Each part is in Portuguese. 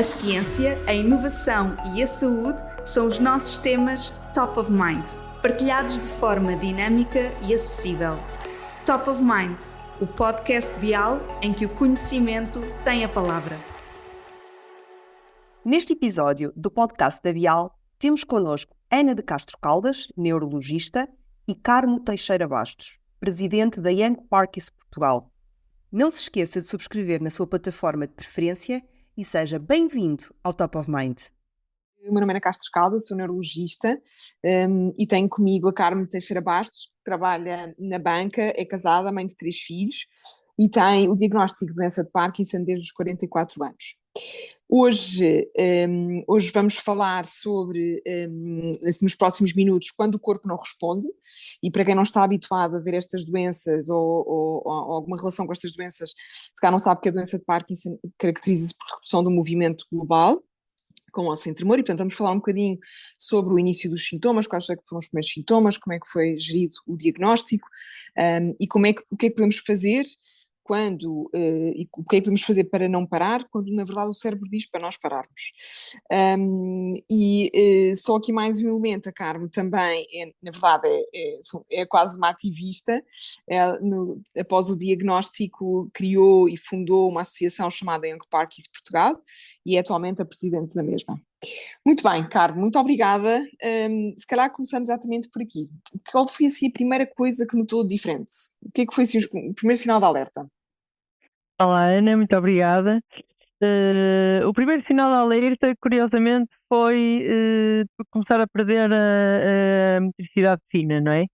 A ciência, a inovação e a saúde são os nossos temas Top of Mind, partilhados de forma dinâmica e acessível. Top of Mind, o podcast Bial em que o conhecimento tem a palavra. Neste episódio do podcast da Bial, temos connosco Ana de Castro Caldas, neurologista, e Carmo Teixeira Bastos, presidente da Young Parkies Portugal. Não se esqueça de subscrever na sua plataforma de preferência e seja bem-vindo ao Top of Mind. O meu nome é Ana Castro Caldas, sou neurologista e tenho comigo a Carmo Teixeira Bastos, que trabalha na banca, é casada, mãe de 3 filhos e tem o diagnóstico de doença de Parkinson desde os 44 anos. Hoje vamos falar sobre, nos próximos minutos, quando o corpo não responde, e para quem não está habituado a ver estas doenças ou alguma relação com estas doenças, se calhar não sabe que a doença de Parkinson caracteriza-se por redução do movimento global, com ou sem tremor, e portanto vamos falar um bocadinho sobre o início dos sintomas, quais é que foram os primeiros sintomas, como é que foi gerido o diagnóstico, e o que é que podemos fazer e o que é que podemos fazer para não parar, quando na verdade o cérebro diz para nós pararmos. Só aqui mais um elemento, a Carmo também, na verdade, é quase uma ativista. Após o diagnóstico, criou e fundou uma associação chamada Young Parkies Portugal e é atualmente a presidente da mesma. Muito bem, Carmo, muito obrigada. Se calhar começamos exatamente por aqui. Qual foi assim a primeira coisa que notou diferente? O que é que foi assim, o primeiro sinal de alerta? Olá, Ana, muito obrigada. O primeiro sinal de alerta, curiosamente, foi começar a perder a motricidade fina, não é?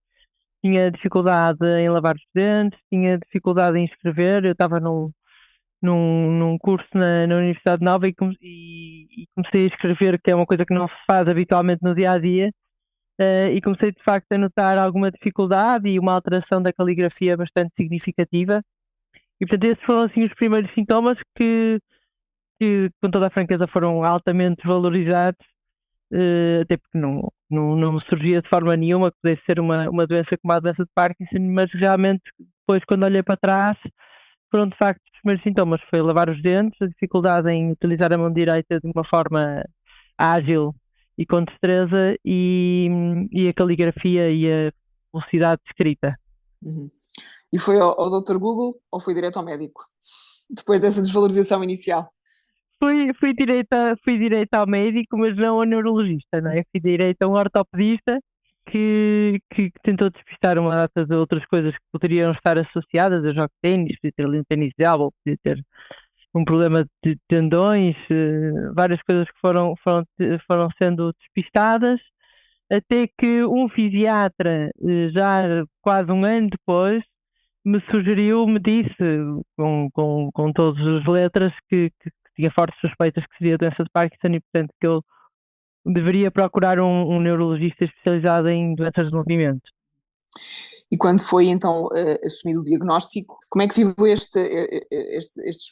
Tinha dificuldade em lavar os dentes, tinha dificuldade em escrever. Eu estava num curso na Universidade Nova e comecei a escrever, que é uma coisa que não se faz habitualmente no dia a dia, e comecei de facto a notar alguma dificuldade e uma alteração da caligrafia bastante significativa. E portanto esses foram assim os primeiros sintomas que com toda a franqueza foram altamente valorizados, até porque não me surgia de forma nenhuma que pudesse ser uma doença como a doença de Parkinson, mas realmente depois quando olhei para trás foram de facto os primeiros sintomas, foi lavar os dentes, a dificuldade em utilizar a mão direita de uma forma ágil e com destreza e a caligrafia e a velocidade de escrita. Uhum. E foi ao Dr. Google ou foi direto ao médico? Depois dessa desvalorização inicial? Fui direito ao médico, mas não ao neurologista, não é? Fui direito a um ortopedista que tentou despistar uma data de outras coisas que poderiam estar associadas. Eu jogo ténis, podia ter ali um ténis de elbow, podia ter um problema de tendões, várias coisas que foram sendo despistadas, até que um fisiatra, já quase um ano depois, me disse, com todas as letras, que tinha fortes suspeitas que seria doença de Parkinson e, portanto, que eu deveria procurar um neurologista especializado em doenças de movimento. E quando foi então assumido o diagnóstico, como é que viveu estes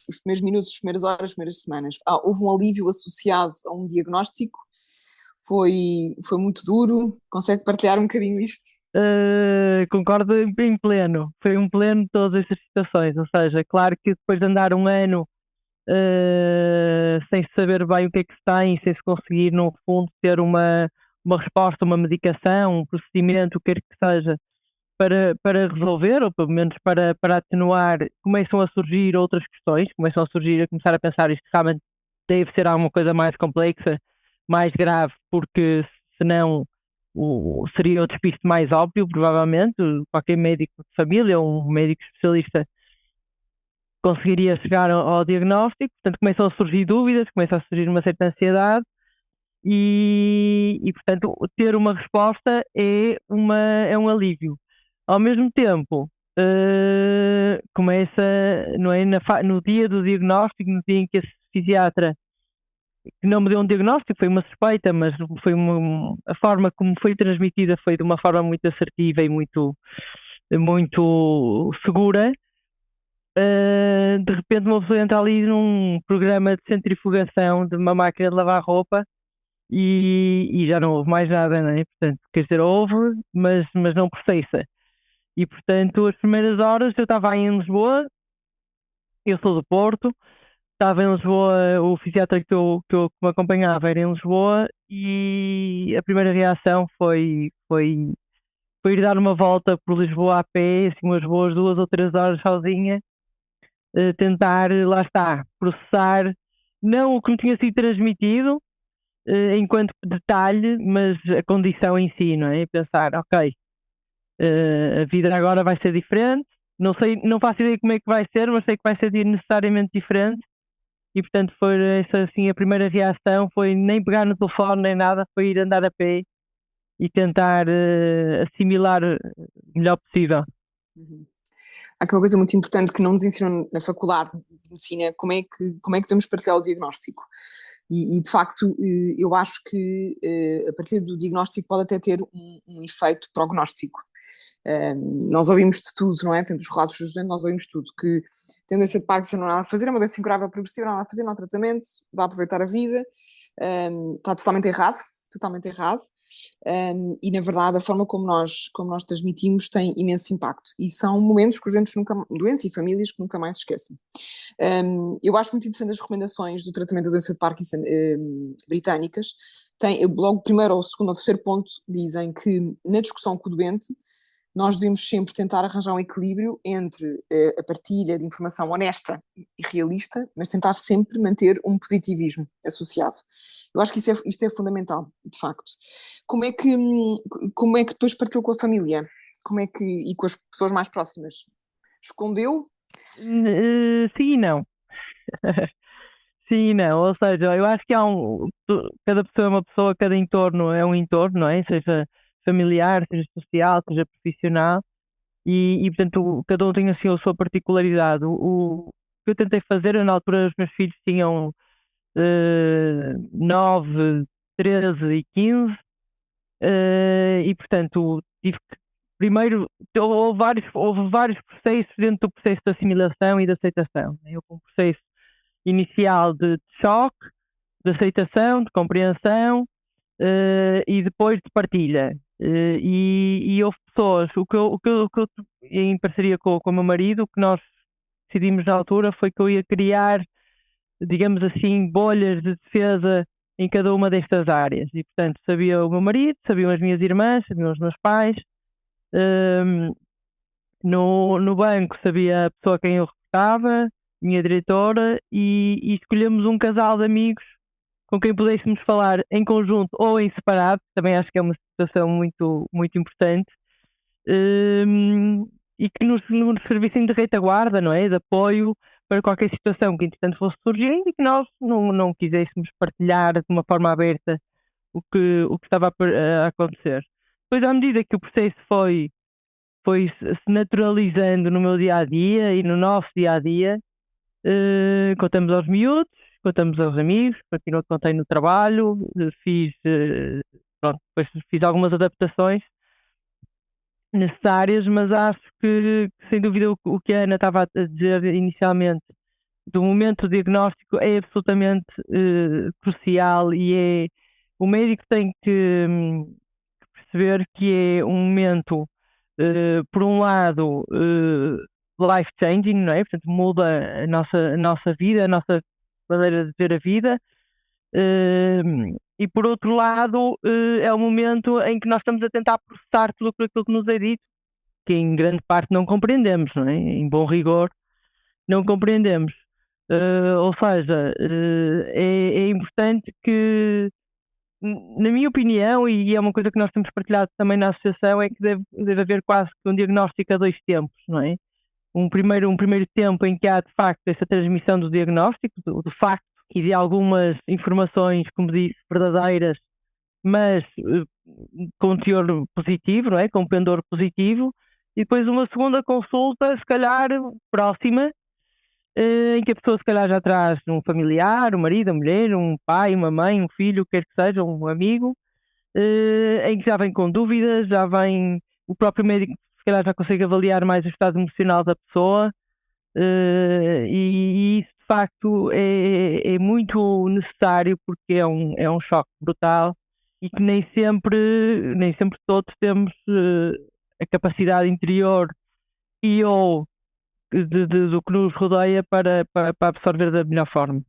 os primeiros minutos, as primeiras horas, as primeiras semanas? Houve um alívio associado a um diagnóstico? Foi muito duro? Consegue partilhar um bocadinho isto? Concordo em pleno. Foi um pleno de todas estas situações. Ou seja, claro que depois de andar um ano sem saber bem o que é que se tem, sem se conseguir, no fundo, ter uma resposta, uma medicação, um procedimento, o que quer que seja, para resolver, ou pelo menos para atenuar, começam a surgir outras questões, começar a pensar isto realmente deve ser alguma coisa mais complexa, mais grave, porque senão seria o despiste mais óbvio, provavelmente. Qualquer médico de família ou um médico especialista conseguiria chegar ao diagnóstico. Portanto, começam a surgir dúvidas, começa a surgir uma certa ansiedade e portanto, ter uma resposta é um alívio. Ao mesmo tempo, começa, não é, no dia do diagnóstico, no dia em que esse psiquiatra, que não me deu um diagnóstico, foi uma suspeita, mas a forma como foi transmitida foi de uma forma muito assertiva e muito segura. De repente uma pessoa entra ali num programa de centrifugação de uma máquina de lavar roupa e já não houve mais nada, não é? Portanto, quer dizer, houve, mas não processa. E portanto, as primeiras horas eu estava aí em Lisboa, eu sou do Porto, estava em Lisboa, o fisiatra que me acompanhava era em Lisboa, e a primeira reação foi ir dar uma volta por Lisboa a pé, assim, umas boas 2 ou 3 horas sozinha, tentar, lá está, processar não o que me tinha sido transmitido, enquanto detalhe, mas a condição em si, não é? E pensar, ok, a vida agora vai ser diferente, não sei, não faço ideia como é que vai ser, mas sei que vai ser necessariamente diferente. E portanto foi essa assim a primeira reação, foi nem pegar no telefone nem nada, foi ir andar a pé e tentar assimilar o melhor possível. Uhum. Há aqui uma coisa muito importante que não nos ensinam na faculdade de medicina, como é que devemos partilhar o diagnóstico. E de facto, eu acho que a partir do diagnóstico pode até ter um efeito prognóstico. Nós ouvimos de tudo, não é? Portanto, os relatos dos doentes, nós ouvimos tudo, que tendência de Parkinson não há nada a fazer, é uma doença incurável progressiva, não há nada a fazer, não há tratamento, vai aproveitar a vida, está totalmente errado, totalmente errado. E na verdade a forma como nós transmitimos tem imenso impacto e são momentos que os doentes e famílias que nunca mais se esquecem. Eu acho muito interessante as recomendações do tratamento da doença de Parkinson britânicas. Logo, primeiro ou segundo ou terceiro ponto, dizem que na discussão com o doente nós devemos sempre tentar arranjar um equilíbrio entre a partilha de informação honesta e realista, mas tentar sempre manter um positivismo associado. Eu acho que isto é fundamental, de facto. Como é que depois partilhou com a família? E com as pessoas mais próximas? Escondeu? Sim e não. Sim e não, ou seja, eu acho que cada pessoa é uma pessoa, cada entorno é um entorno, não é? Seja familiar, seja social, seja profissional, e portanto cada um tem assim a sua particularidade. O que eu tentei fazer, eu, na altura os meus filhos tinham 9, 13 e 15, e portanto tive que, primeiro, houve vários processos dentro do processo de assimilação e de aceitação, né? Houve um processo inicial de choque, de aceitação, de compreensão, e depois de partilha. E houve pessoas, em parceria com o meu marido, o que nós decidimos na altura foi que eu ia criar, digamos assim, bolhas de defesa em cada uma destas áreas. E, portanto, sabia o meu marido, sabiam as minhas irmãs, sabiam os meus pais. Ehm, no banco sabia a pessoa a quem eu reportava, minha diretora, e escolhemos um casal de amigos com quem pudéssemos falar em conjunto ou em separado, também acho que é uma situação muito, muito importante, e que nos servissem de retaguarda, não é? De apoio para qualquer situação que entretanto fosse surgindo e que nós não quiséssemos partilhar de uma forma aberta o que estava a acontecer. Depois, à medida que o processo foi se naturalizando no meu dia a dia e no nosso dia a dia, contamos aos miúdos, contamos aos amigos, continuo a contar no trabalho, pronto, depois fiz algumas adaptações necessárias, mas acho que sem dúvida o que a Ana estava a dizer inicialmente do momento diagnóstico é absolutamente crucial, e o médico tem que perceber que é um momento, por um lado, life-changing, não é? Portanto, muda a nossa vida, a nossa maneira de ver a vida. E por outro lado, é o momento em que nós estamos a tentar processar tudo aquilo que nos é dito, que em grande parte não compreendemos, não é? Em bom rigor, não compreendemos. Ou seja, é importante que, na minha opinião, e é uma coisa que nós temos partilhado também na associação, é que deve haver quase que um diagnóstico a dois tempos, não é? Um primeiro tempo em que há de facto essa transmissão do diagnóstico, do facto e de algumas informações, como disse, verdadeiras, mas com teor positivo, não é? Com pendor positivo, e depois uma segunda consulta, se calhar próxima, em que a pessoa se calhar já traz um familiar, um marido, uma mulher, um pai, uma mãe, um filho, o que quer que seja, um amigo, em que já vem com dúvidas, já vem o próprio médico, se calhar já consegue avaliar mais o estado emocional da pessoa, e isso de facto é muito necessário, porque é um choque brutal e que nem sempre todos temos a capacidade interior e ou do que nos rodeia para absorver da melhor forma.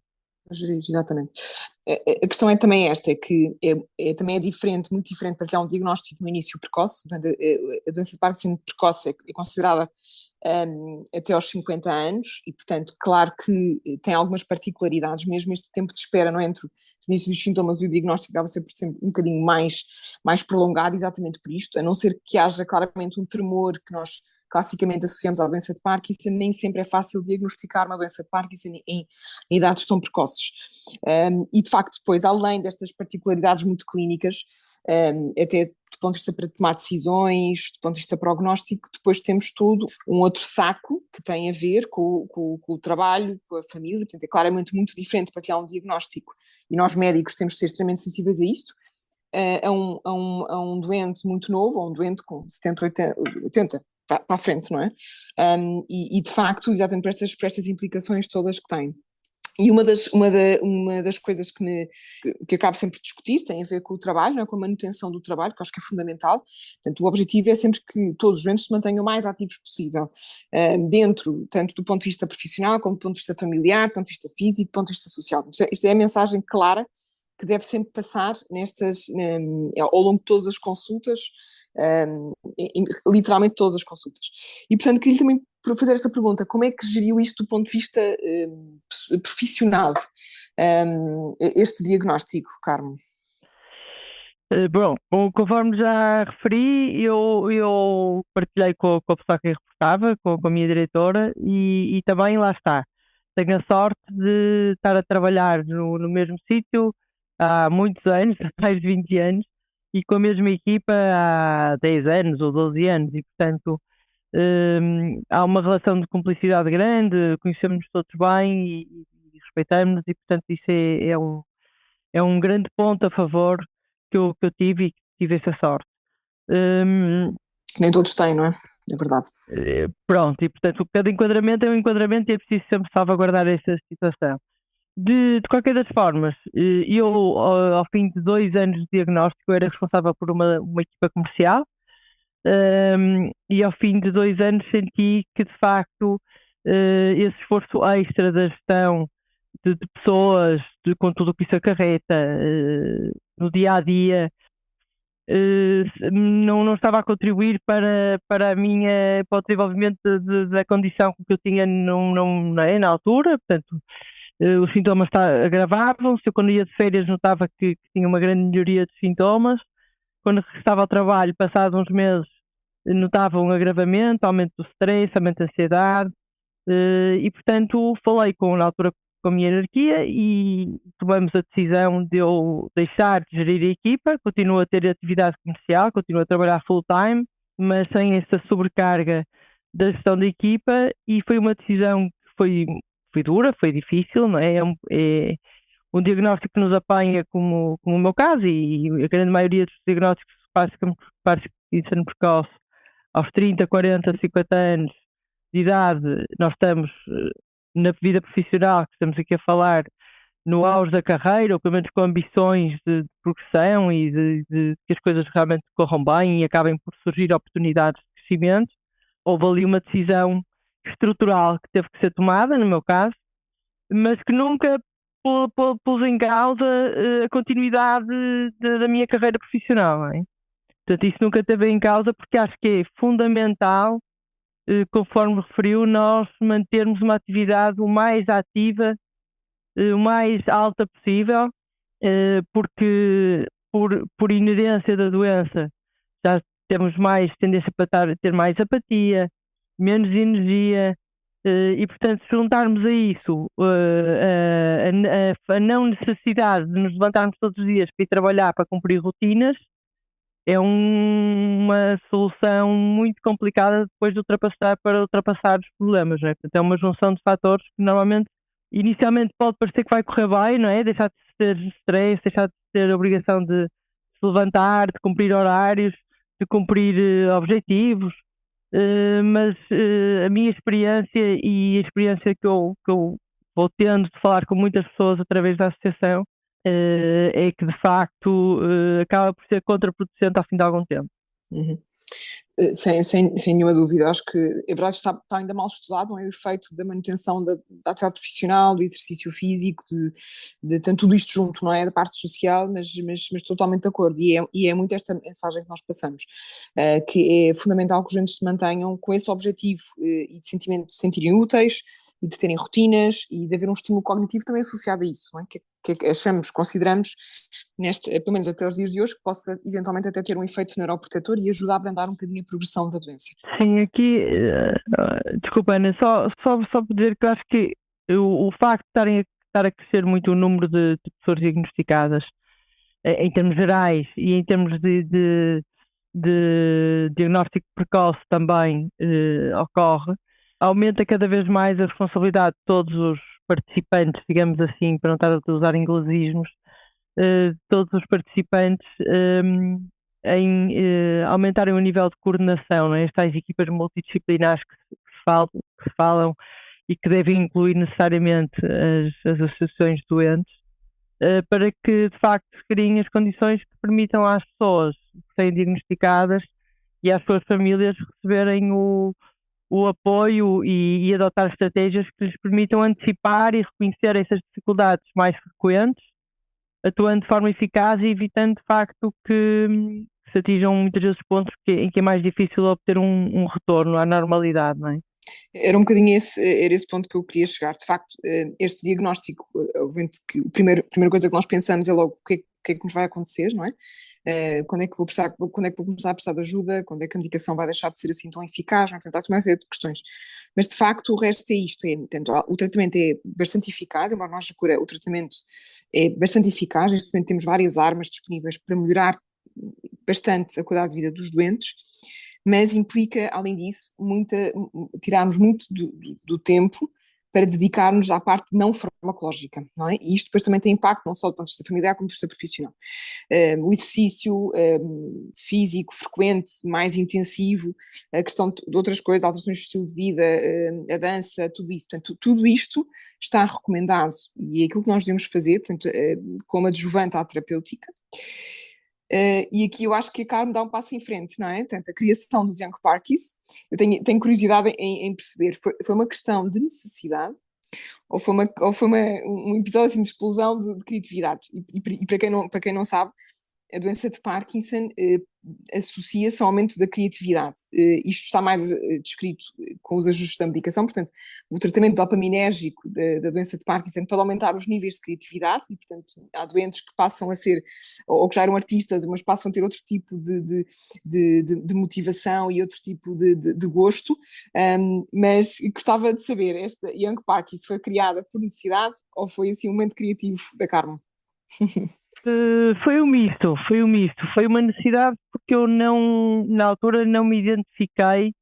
Gerir, exatamente. A questão é também esta, é que também é diferente, muito diferente para ter um diagnóstico no início precoce. Portanto, a doença de Parkinson precoce é considerada até aos 50 anos e, portanto, claro que tem algumas particularidades, mesmo este tempo de espera, não é, entre o início dos sintomas e o diagnóstico acaba sempre por ser um bocadinho mais prolongado, exatamente por isto, a não ser que haja claramente um tremor que nós classicamente associamos à doença de Parkinson, nem sempre é fácil diagnosticar uma doença de Parkinson em idades tão precoces. E de facto depois, além destas particularidades muito clínicas, até do ponto de vista para tomar decisões, do ponto de vista prognóstico, depois temos todo um outro saco que tem a ver com o trabalho, com a família, portanto é claramente muito diferente para criar um diagnóstico e nós médicos temos de ser extremamente sensíveis a isto. A um doente muito novo, ou um doente com 70, 80 para a frente, não é? E de facto, exatamente por estas implicações todas que tem. E uma das coisas que acabo sempre de discutir tem a ver com o trabalho, não é? Com a manutenção do trabalho, que eu acho que é fundamental. Portanto, o objetivo é sempre que todos os doentes se mantenham o mais ativos possível, dentro, tanto do ponto de vista profissional, como do ponto de vista familiar, do ponto de vista físico, do ponto de vista social. Isto é a mensagem clara que deve sempre passar ao longo de todas as consultas, literalmente todas as consultas. E, portanto, queria também fazer esta pergunta: como é que geriu isto do ponto de vista profissional, este diagnóstico, Carmo? Bom, conforme já referi, eu partilhei com a pessoa que reportava, com a minha diretora, e também lá está. Tenho a sorte de estar a trabalhar no mesmo sítio há muitos anos, há mais de 20 anos, e com a mesma equipa há 10 anos ou 12 anos, e portanto há uma relação de cumplicidade grande, conhecemos-nos todos bem e respeitamos-nos, e portanto isso é um grande ponto a favor que eu tive e que tive essa sorte. Que nem todos têm, não é? É verdade. Pronto, e portanto cada enquadramento é um enquadramento e é preciso sempre salvaguardar essa situação. De qualquer das formas, eu ao fim de 2 anos de diagnóstico era responsável por uma equipa comercial, e ao fim de 2 anos senti que de facto esse esforço extra da gestão de pessoas, com tudo o que isso acarreta no dia a dia, não estava a contribuir para o desenvolvimento da condição que eu tinha não é, na altura. Portanto, os sintomas agravavam-se. Eu, quando ia de férias, notava que tinha uma grande melhoria de sintomas. Quando regressava ao trabalho, passados uns meses, notava um agravamento, aumento do stress, aumento da ansiedade, e portanto falei na altura com a minha hierarquia e tomamos a decisão de eu deixar de gerir a equipa. Continuo a ter atividade comercial, continuo a trabalhar full time, mas sem essa sobrecarga da gestão da equipa, e foi uma decisão que foi dura, foi difícil, não é? É um diagnóstico que nos apanha como o meu caso, e a grande maioria dos diagnósticos de Parkinson precoce aos 30, 40, 50 anos de idade, nós estamos na vida profissional, que estamos aqui a falar, no auge da carreira, ou pelo menos com ambições de progressão e de que as coisas realmente corram bem e acabem por surgir oportunidades de crescimento. Houve ali uma decisão estrutural que teve que ser tomada, no meu caso, mas que nunca pôs em causa a continuidade da minha carreira profissional, não é? Portanto, isso nunca esteve em causa, porque acho que é fundamental, conforme referiu, nós mantermos uma atividade o mais ativa, o mais alta possível, porque por inerência da doença já temos mais tendência para ter mais apatia, menos energia, e portanto, se juntarmos a isso a não necessidade de nos levantarmos todos os dias para ir trabalhar, para cumprir rotinas, é uma solução muito complicada depois de ultrapassar os problemas, não é? Portanto, é uma junção de fatores que normalmente, inicialmente, pode parecer que vai correr bem, não é? Deixar de ter stress, deixar de ter a obrigação de se levantar, de cumprir horários, de cumprir objetivos, mas a minha experiência e a experiência que eu vou tendo de falar com muitas pessoas através da associação, é que de facto acaba por ser contraproducente ao fim de algum tempo. Uhum. Sem nenhuma dúvida, acho que é verdade, está ainda mal estudado, não é? O efeito da manutenção da atividade profissional, do exercício físico, de tanto tudo isto junto, não é? Da parte social, mas totalmente de acordo, e é muito esta mensagem que nós passamos, que é fundamental que os doentes se mantenham com esse objetivo, e de sentimento de se sentirem úteis, e de terem rotinas, e de haver um estímulo cognitivo também associado a isso, não é? Que consideramos, pelo menos até os dias de hoje, que possa eventualmente até ter um efeito neuroprotetor e ajudar a abrandar um bocadinho a progressão da doença. Sim, aqui, desculpa, Ana, só por dizer que eu acho que o facto de estar a crescer muito o número de pessoas diagnosticadas, em termos gerais e em termos de diagnóstico precoce também ocorre, aumenta cada vez mais a responsabilidade de todos os participantes, digamos assim, para não estar a usar inglesismos, todos os participantes em aumentarem o nível de coordenação, né? Estas equipas multidisciplinares que se falam e que devem incluir necessariamente as associações de doentes, para que de facto se criem as condições que permitam às pessoas que têm diagnosticadas e às suas famílias receberem o apoio e adotar estratégias que lhes permitam antecipar e reconhecer essas dificuldades mais frequentes, atuando de forma eficaz e evitando de facto que se atinjam muitas vezes pontos em que é mais difícil obter um retorno à normalidade, não é? Era um bocadinho era esse ponto que eu queria chegar. De facto, este diagnóstico, obviamente que a primeira coisa que nós pensamos é logo o que é que nos vai acontecer, não é? Quando é que vou começar a precisar de ajuda, quando é que a medicação vai deixar de ser assim tão eficaz, não é? Portanto, há uma série de questões. Mas de facto o resto é isto, portanto, o tratamento é bastante eficaz, embora nós cura, o tratamento é bastante eficaz, neste momento temos várias armas disponíveis para melhorar bastante a qualidade de vida dos doentes, mas implica, além disso, tirarmos muito do tempo para dedicarmos à parte não farmacológica, não é? E isto depois também tem impacto não só do ponto de vista familiar como do ponto de vista profissional. O exercício físico frequente, mais intensivo, a questão de outras coisas, alterações de estilo de vida, a dança, tudo isso. Portanto, tudo isto está recomendado e é aquilo que nós devemos fazer, portanto, como adjuvante à terapêutica. E aqui eu acho que a Carmo dá um passo em frente, não é? Portanto, a criação dos Young Parkies, eu tenho curiosidade em perceber, foi uma questão de necessidade ou foi um episódio assim, de explosão de criatividade? E para quem não sabe, a doença de Parkinson associa-se ao aumento da criatividade. Isto está mais descrito com os ajustes da medicação, portanto, o tratamento dopaminérgico da doença de Parkinson pode aumentar os níveis de criatividade e, portanto, há doentes que passam a ser, ou que já eram artistas, mas passam a ter outro tipo de motivação e outro tipo de gosto, mas gostava de saber, esta Young Parkinson foi criada por necessidade ou foi assim um momento criativo da Carmo? Foi um misto, foi uma necessidade porque eu na altura não me identifiquei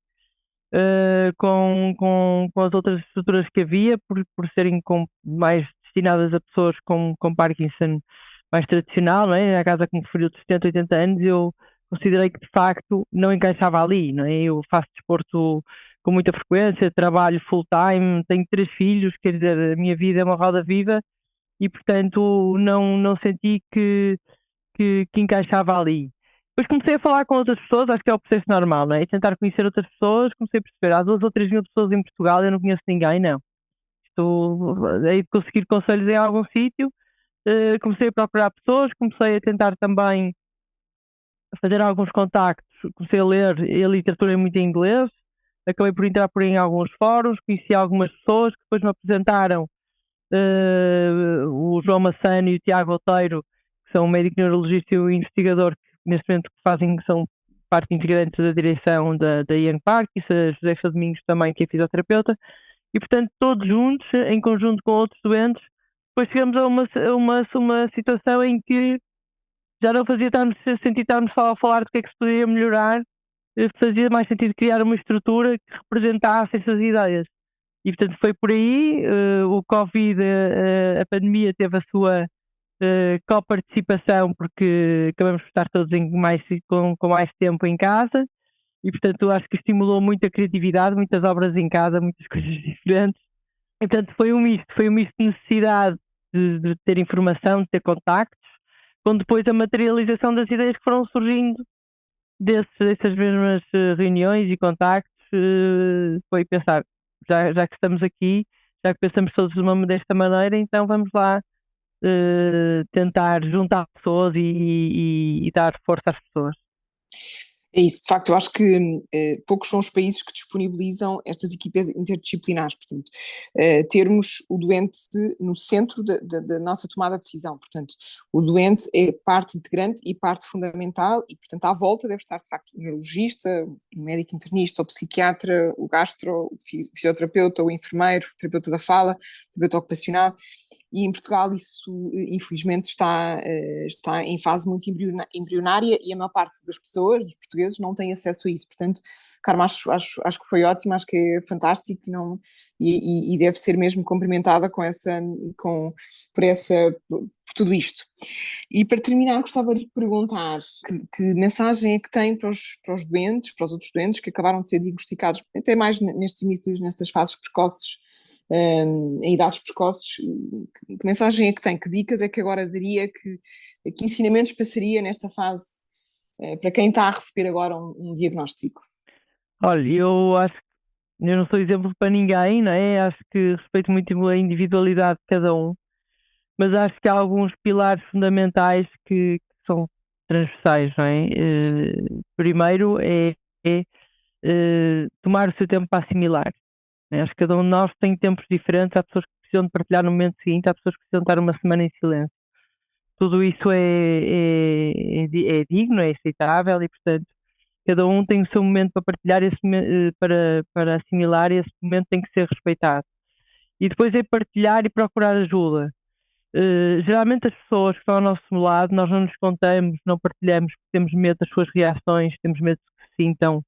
com as outras estruturas que havia, por serem mais destinadas a pessoas com Parkinson mais tradicional, não é? A casa que me referiu de 70, 80 anos, eu considerei que de facto não encaixava ali, não é? Eu faço desporto com muita frequência, trabalho full time, tenho 3 filhos, quer dizer, a minha vida é uma roda viva e portanto não senti que encaixava ali. Depois comecei a falar com outras pessoas, acho que é o processo normal, não é? E tentar conhecer outras pessoas, comecei a perceber, há 2 ou 3 mil pessoas em Portugal, eu não conheço ninguém, não. Hei de conseguir conselhos em algum sítio, comecei a procurar pessoas, comecei a tentar também a fazer alguns contactos, comecei a ler a literatura muito em inglês, acabei por entrar por aí em alguns fóruns, conheci algumas pessoas que depois me apresentaram o João Massano e o Tiago Oteiro, que são um médico neurologista e um investigador que neste momento são parte integrante da direção da Young Parkies, a Josefa Domingos também, que é fisioterapeuta, e portanto todos juntos, em conjunto com outros doentes, depois chegamos a uma situação em que já não fazia sentido estarmos só a falar do que é que se poderia melhorar, fazia mais sentido criar uma estrutura que representasse essas ideias. E portanto foi por aí, o Covid, a pandemia teve a sua coparticipação porque acabamos por estar todos com mais tempo em casa e portanto acho que estimulou muito a criatividade, muitas obras em casa, muitas coisas diferentes. E portanto foi um misto de necessidade de ter informação, de ter contactos, com depois a materialização das ideias que foram surgindo dessas mesmas reuniões e contactos, foi pensar, já que estamos aqui, já que pensamos todos desta maneira, então vamos lá tentar juntar pessoas e dar força às pessoas. É isso, de facto, eu acho que poucos são os países que disponibilizam estas equipas interdisciplinares, portanto, termos o doente no centro da nossa tomada de decisão, portanto, o doente é parte integrante e parte fundamental e, portanto, à volta deve estar, de facto, o neurologista, o médico internista, o psiquiatra, o gastro, o fisioterapeuta, o enfermeiro, o terapeuta da fala, o terapeuta ocupacional. E em Portugal isso, infelizmente, está em fase muito embrionária e a maior parte das pessoas, dos portugueses, não tem acesso a isso. Portanto, Carmo, acho que foi ótimo, acho que é fantástico e deve ser mesmo cumprimentada por tudo isto. E para terminar, gostava de lhe perguntar que mensagem é que tem para os doentes, para os outros doentes que acabaram de ser diagnosticados, até mais nestes inícios, nestas fases precoces, em idades precoces, que mensagem é que tem? Que dicas é que agora daria, que ensinamentos passaria nesta fase para quem está a receber agora um diagnóstico? Olha, eu acho que eu não sou exemplo para ninguém, não é? Acho que respeito muito a individualidade de cada um, mas acho que há alguns pilares fundamentais que são transversais, não é? Primeiro é tomar o seu tempo para assimilar. Acho que cada um de nós tem tempos diferentes, há pessoas que precisam de partilhar no momento seguinte, há pessoas que precisam de estar uma semana em silêncio. Tudo isso é digno, é aceitável e, portanto, cada um tem o seu momento para partilhar, para assimilar, e esse momento tem que ser respeitado. E depois é partilhar e procurar ajuda. Geralmente as pessoas que estão ao nosso lado, nós não nos contamos, não partilhamos, porque temos medo das suas reações, temos medo que se sintam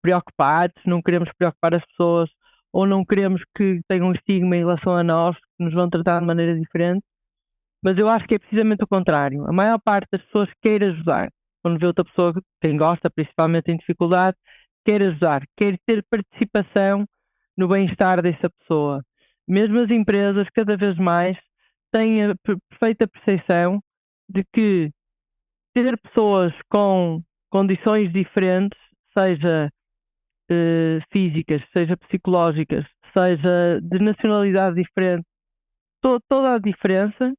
preocupados, não queremos preocupar as pessoas ou não queremos que tenham um estigma em relação a nós, que nos vão tratar de maneira diferente, mas eu acho que é precisamente o contrário. A maior parte das pessoas quer ajudar, quando vê outra pessoa, quem gosta, principalmente em dificuldade, quer ajudar, quer ter participação no bem-estar dessa pessoa. Mesmo as empresas, cada vez mais, têm a perfeita percepção de que ter pessoas com condições diferentes, seja físicas, seja psicológicas, seja de nacionalidade diferente, toda a diferença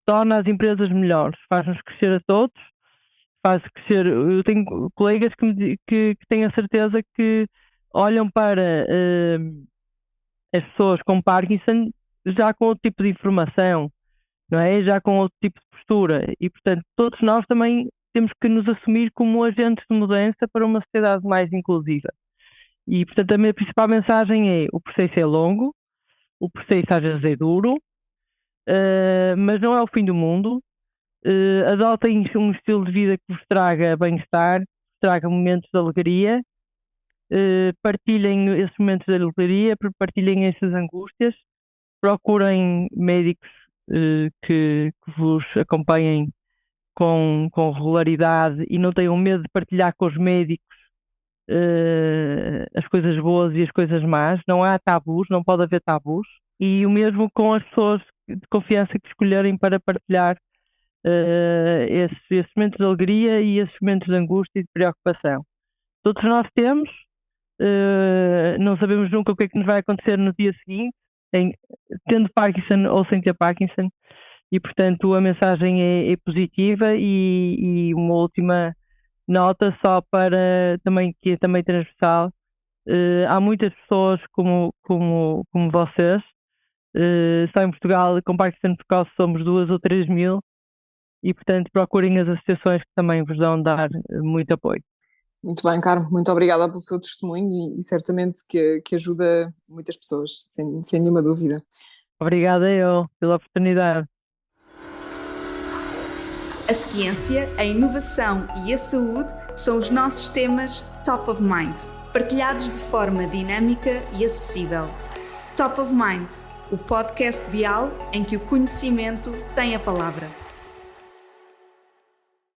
torna as empresas melhores, faz-nos crescer a todos, faz crescer. Eu tenho colegas que têm a certeza que olham para as pessoas com Parkinson já com outro tipo de informação, não é? Já com outro tipo de postura, e portanto todos nós também temos que nos assumir como agentes de mudança para uma sociedade mais inclusiva. E portanto a minha principal mensagem é: o processo é longo, o processo às vezes é duro, mas não é o fim do mundo. Adotem um estilo de vida que vos traga bem-estar, traga momentos de alegria, partilhem esses momentos de alegria, partilhem essas angústias, procurem médicos que vos acompanhem com regularidade e não tenham medo de partilhar com os médicos as coisas boas e as coisas más. Não há tabus, não pode haver tabus. E o mesmo com as pessoas de confiança que escolherem para partilhar esses momentos de alegria e esses momentos de angústia e de preocupação. Todos nós temos, não sabemos nunca o que é que nos vai acontecer no dia seguinte, tendo Parkinson ou sem ter Parkinson, e portanto a mensagem é positiva. E uma última nota só para também, que é também transversal: há muitas pessoas como vocês, só em Portugal com Parkinson precoce somos 2 ou 3 mil, e portanto procurem as associações que também vos dão dar muito apoio. Muito bem, Carmo, muito obrigada pelo seu testemunho e certamente que ajuda muitas pessoas, sem nenhuma dúvida. Obrigada eu pela oportunidade. A ciência, a inovação e a saúde são os nossos temas Top of Mind, partilhados de forma dinâmica e acessível. Top of Mind, o podcast Bial em que o conhecimento tem a palavra.